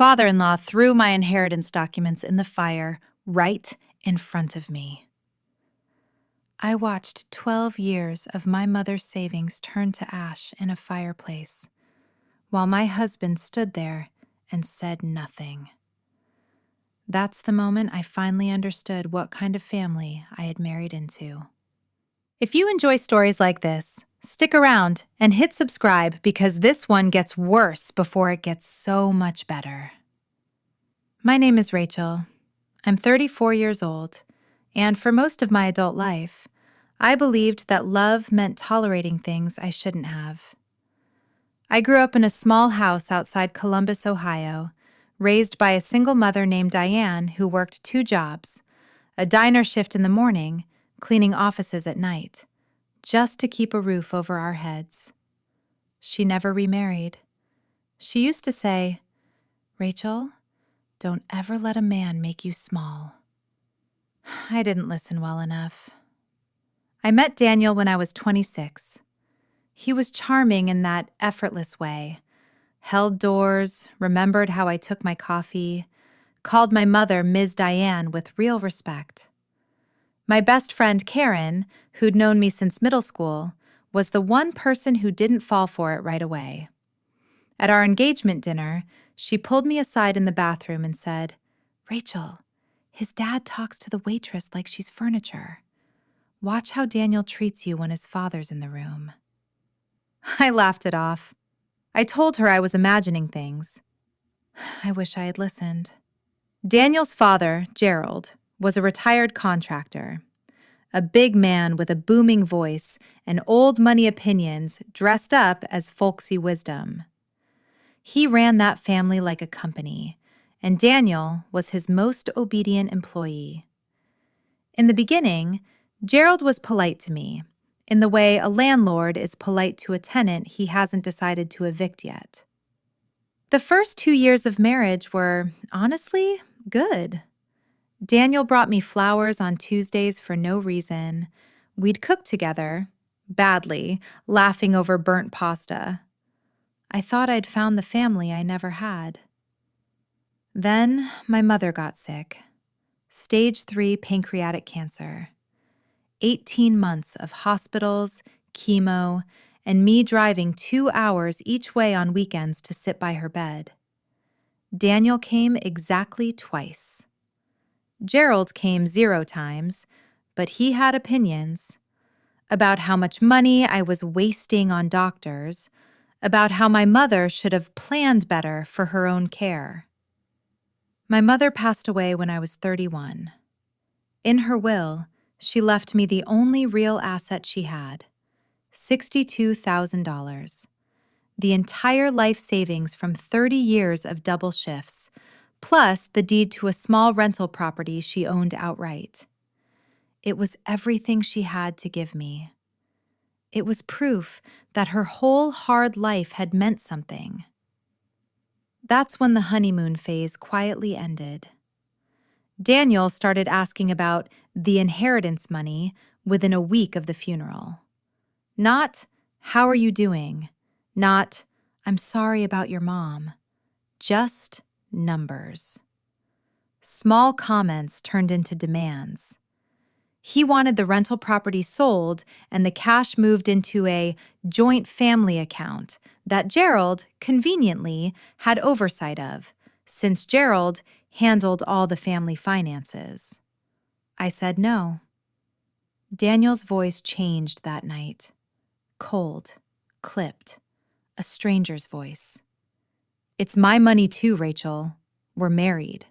father-in-law threw my inheritance documents in the fire right in front of me. I watched 12 years of my mother's savings turn to ash in a fireplace, while my husband stood there and said nothing. That's the moment I finally understood what kind of family I had married into. If you enjoy stories like this, stick around and hit subscribe because this one gets worse before it gets so much better. My name is Rachel. I'm 34 years old, and for most of my adult life, I believed that love meant tolerating things I shouldn't have. I grew up in a small house outside Columbus, Ohio, raised by a single mother named Diane who worked 2 jobs, a diner shift in the morning, cleaning offices at night, just to keep a roof over our heads. She never remarried. She used to say, "Rachel, don't ever let a man make you small." I didn't listen well enough. I met Daniel when I was 26. He was charming in that effortless way. Held doors, remembered how I took my coffee, called my mother Ms. Diane with real respect. My best friend Karen, who'd known me since middle school, was the one person who didn't fall for it right away. At our engagement dinner, she pulled me aside in the bathroom and said, "Rachel, his dad talks to the waitress like she's furniture. Watch how Daniel treats you when his father's in the room." I laughed it off. I told her I was imagining things. I wish I had listened. Daniel's father, Gerald, was a retired contractor. A big man with a booming voice and old money opinions dressed up as folksy wisdom. He ran that family like a company, and Daniel was his most obedient employee. In the beginning, Gerald was polite to me, in the way a landlord is polite to a tenant he hasn't decided to evict yet. The first 2 years of marriage were, honestly, good. Daniel brought me flowers on Tuesdays for no reason. We'd cook together, badly, laughing over burnt pasta. I thought I'd found the family I never had. Then my mother got sick. Stage 3 pancreatic cancer. 18 months of hospitals, chemo, and me driving 2 hours each way on weekends to sit by her bed. Daniel came exactly twice. Gerald came 0 times, but he had opinions about how much money I was wasting on doctors, about how my mother should have planned better for her own care. My mother passed away when I was 31. In her will, she left me the only real asset she had, $62,000, the entire life savings from 30 years of double shifts, plus the deed to a small rental property she owned outright. It was everything she had to give me. It was proof that her whole hard life had meant something. That's when the honeymoon phase quietly ended. Daniel started asking about the inheritance money within a week of the funeral. Not, "How are you doing?" Not, "I'm sorry about your mom." Just numbers. Small comments turned into demands. He wanted the rental property sold and the cash moved into a joint family account that Gerald, conveniently, had oversight of, since Gerald handled all the family finances. I said no. Daniel's voice changed that night. Cold, clipped, a stranger's voice. "It's my money too, Rachel. We're married."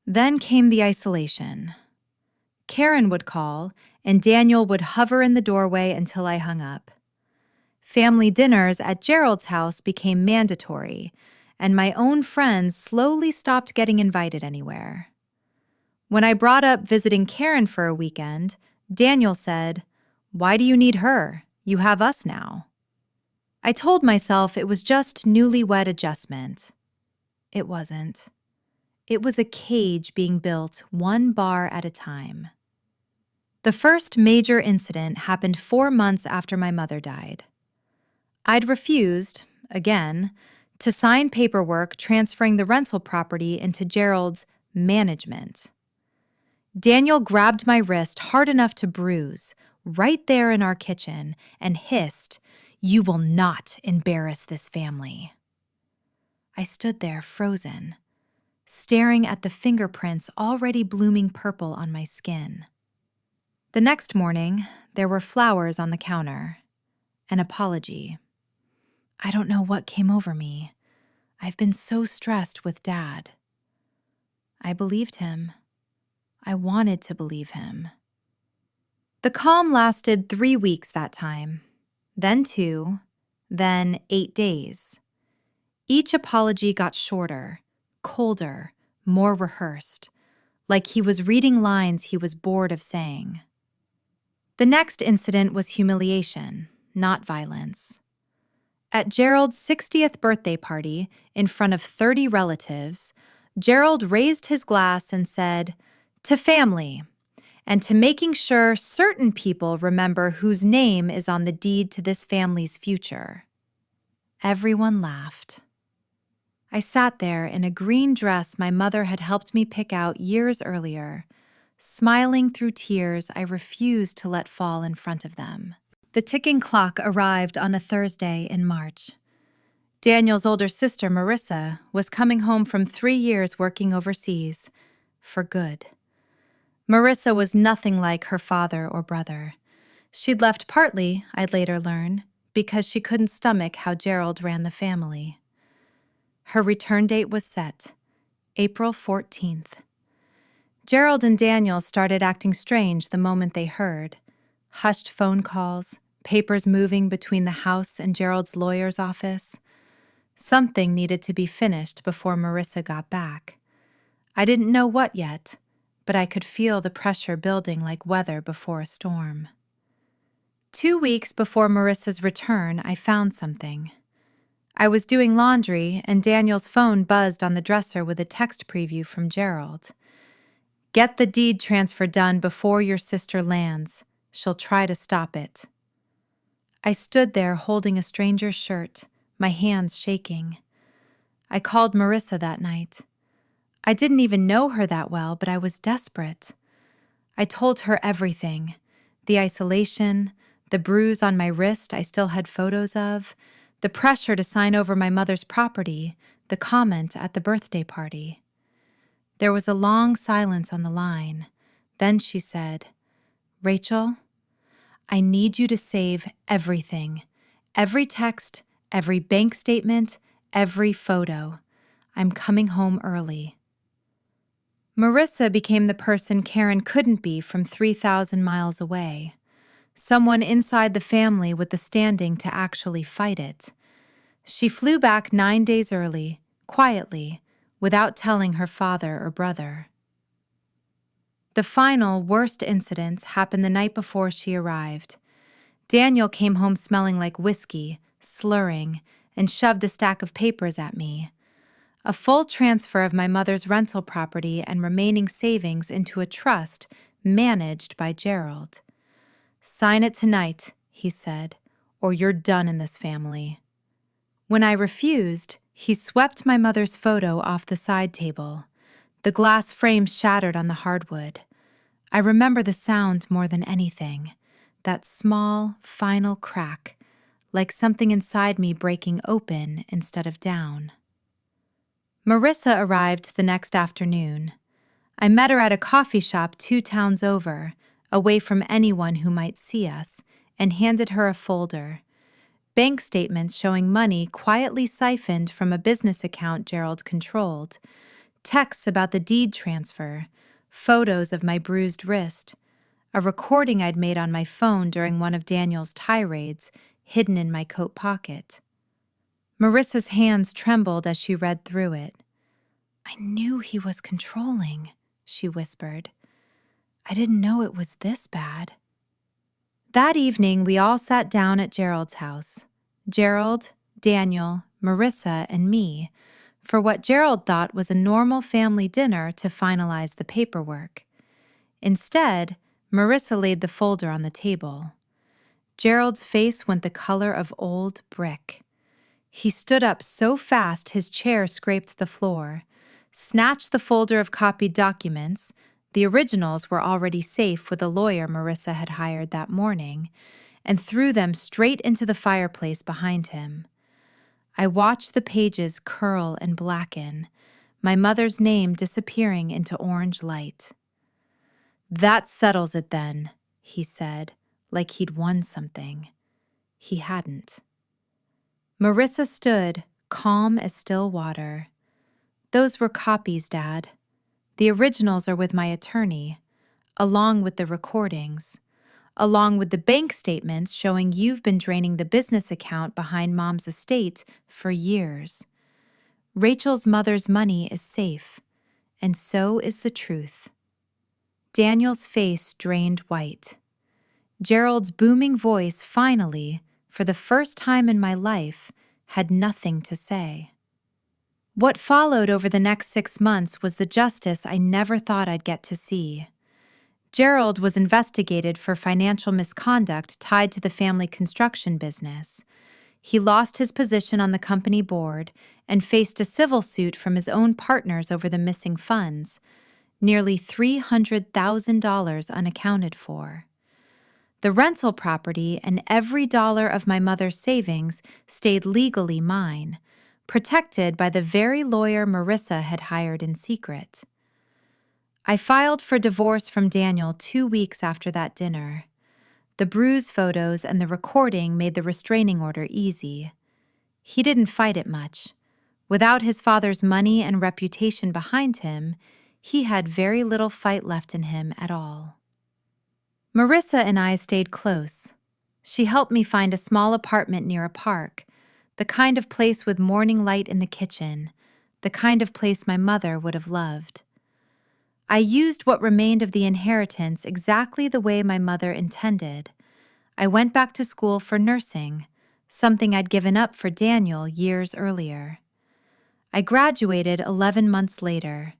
Then came the isolation. Karen would call, and Daniel would hover in the doorway until I hung up. Family dinners at Gerald's house became mandatory, and my own friends slowly stopped getting invited anywhere. When I brought up visiting Karen for a weekend, Daniel said, "Why do you need her? You have us now." I told myself it was just newlywed adjustment. It wasn't. It was a cage being built 1 bar at a time. The first major incident happened 4 months after my mother died. I'd refused, again, to sign paperwork transferring the rental property into Gerald's management. Daniel grabbed my wrist hard enough to bruise, right there in our kitchen, and hissed, "You will not embarrass this family." I stood there frozen, staring at the fingerprints already blooming purple on my skin. The next morning, there were flowers on the counter. An apology. I don't know what came over me. I've been so stressed with Dad. I believed him. I wanted to believe him. The calm lasted 3 weeks that time, then 2, then 8 days. Each apology got shorter, colder, more rehearsed, like he was reading lines he was bored of saying. The next incident was humiliation, not violence. At Gerald's 60th birthday party, in front of 30 relatives, Gerald raised his glass and said, "To family, and to making sure certain people remember whose name is on the deed to this family's future." Everyone laughed. I sat there in a green dress my mother had helped me pick out years earlier, smiling through tears I refused to let fall in front of them. The ticking clock arrived on a Thursday in March. Daniel's older sister, Marissa, was coming home from 3 years working overseas, for good. Marissa was nothing like her father or brother. She'd left partly, I'd later learn, because she couldn't stomach how Gerald ran the family. Her return date was set, April 14th. Gerald and Daniel started acting strange the moment they heard. Hushed phone calls, papers moving between the house and Gerald's lawyer's office. Something needed to be finished before Marissa got back. I didn't know what yet, but I could feel the pressure building like weather before a storm. 2 weeks before Marissa's return, I found something. I was doing laundry, and Daniel's phone buzzed on the dresser with a text preview from Gerald. "Get the deed transfer done before your sister lands. She'll try to stop it." I stood there holding a stranger's shirt, my hands shaking. I called Marissa that night. I didn't even know her that well, but I was desperate. I told her everything: the isolation, the bruise on my wrist I still had photos of, the pressure to sign over my mother's property, the comment at the birthday party. There was a long silence on the line. Then she said, "Rachel, I need you to save everything. Every text, every bank statement, every photo. I'm coming home early." Marissa became the person Karen couldn't be from 3,000 miles away. Someone inside the family with the standing to actually fight it. She flew back 9 days early, quietly, without telling her father or brother. The final, worst incident happened the night before she arrived. Daniel came home smelling like whiskey, slurring, and shoved a stack of papers at me. A full transfer of my mother's rental property and remaining savings into a trust managed by Gerald. "Sign it tonight," he said, "or you're done in this family." When I refused, he swept my mother's photo off the side table. The glass frame shattered on the hardwood. I remember the sound more than anything, that small, final crack, like something inside me breaking open instead of down. Marissa arrived the next afternoon. I met her at a coffee shop 2 towns over, away from anyone who might see us, and handed her a folder. Bank statements showing money quietly siphoned from a business account Gerald controlled, texts about the deed transfer, photos of my bruised wrist, a recording I'd made on my phone during one of Daniel's tirades, hidden in my coat pocket. Marissa's hands trembled as she read through it. "I knew he was controlling," she whispered. "I didn't know it was this bad." That evening, we all sat down at Gerald's house. Gerald, Daniel, Marissa, and me, for what Gerald thought was a normal family dinner to finalize the paperwork. Instead, Marissa laid the folder on the table. Gerald's face went the color of old brick. He stood up so fast his chair scraped the floor, snatched the folder of copied documents — the originals were already safe with a lawyer Marissa had hired that morning — and threw them straight into the fireplace behind him. I watched the pages curl and blacken, my mother's name disappearing into orange light. "That settles it then," he said, like he'd won something. He hadn't. Marissa stood, calm as still water. "Those were copies, Dad. The originals are with my attorney, along with the recordings, along with the bank statements showing you've been draining the business account behind Mom's estate for years. Rachel's mother's money is safe, and so is the truth." Daniel's face drained white. Gerald's booming voice finally, for the first time in my life, had nothing to say. What followed over the next 6 months was the justice I never thought I'd get to see. Gerald was investigated for financial misconduct tied to the family construction business. He lost his position on the company board and faced a civil suit from his own partners over the missing funds, nearly $300,000 unaccounted for. The rental property and every dollar of my mother's savings stayed legally mine, protected by the very lawyer Marissa had hired in secret. I filed for divorce from Daniel 2 weeks after that dinner. The bruise photos and the recording made the restraining order easy. He didn't fight it much. Without his father's money and reputation behind him, he had very little fight left in him at all. Marissa and I stayed close. She helped me find a small apartment near a park, the kind of place with morning light in the kitchen, the kind of place my mother would have loved. I used what remained of the inheritance exactly the way my mother intended. I went back to school for nursing, something I'd given up for Daniel years earlier. I graduated 11 months later.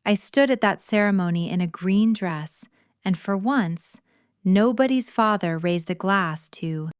I stood at that ceremony in a green dress, and for once, nobody's father raised a glass to